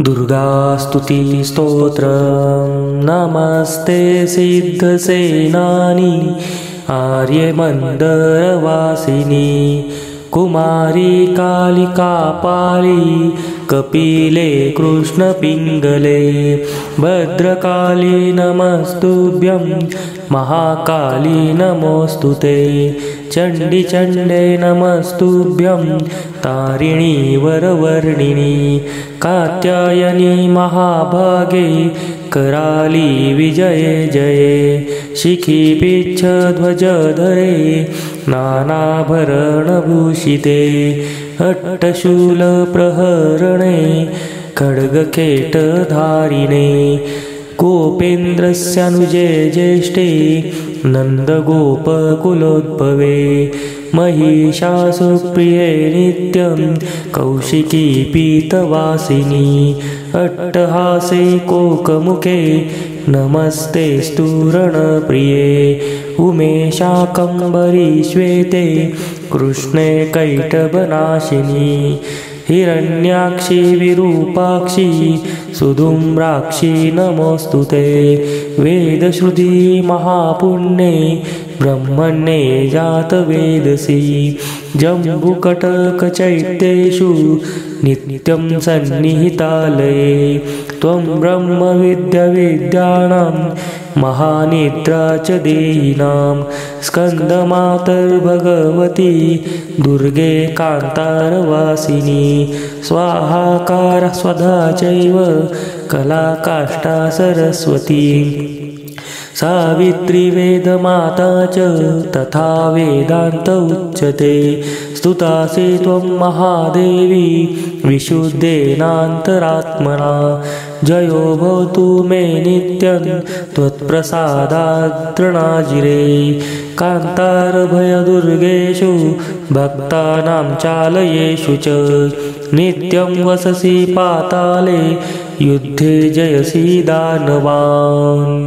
दुर्गास्तुति स्तोत्रम् नमस्ते सिद्धसेनानी आर्यमन्दरवासिनी कुमारी कालिका पाली कपिले कृष्णपिङ्गले भद्रकाली नमस्तुभ्यं महाकाली नमोऽस्तुते चण्डी चण्डे नमस्तुभ्यं तारिणी वरवर्णिनी कात्यायनी महाभागे कराली विजये जये शिखी पिच्छध्वजधरे नानाभरणभूषिते अट्टशूलप्रहरणे खड्गखेटधारिणे गोपेन्द्रस्यानुजे ज्येष्ठे नन्दगोपकुलोद्भवे महिषासुरप्रिये नित्यं कौशिकी पीतवासिनी अट्टहासे कोकमुखे नमस्ते स्तूरणप्रिये उमेशाकम्बरी श्वेते कृष्णे कैटभनाशिनी हिरण्याक्षी विरूपाक्षी सुधूम्राक्षी नमोऽस्तुते वेदश्रुति महापुण्ये ब्रह्मण्ये जातवेदसी जम्बुकटकचैत्येषु नित्यं सन्निहितालये त्वं ब्रह्मविद्याविद्यानां महानिद्रा च देहिनां स्कन्दमातर्भगवती दुर्गे कान्तारवासिनी स्वाहाकार स्वधा चैव कलाकाष्ठा सरस्वती सावित्री वेदमाता च तथा वेदान्त उच्यते स्तुतासि त्वं महादेवी विशुद्धेनान्तरात्मना जयो भवतु मे नित्यं त्वत्प्रसादाद्रणाजिरे कान्तारभयदुर्गेषु भक्तानां चालयेषु च नित्यं वससि पाताले युद्धे जयसि दानवान्।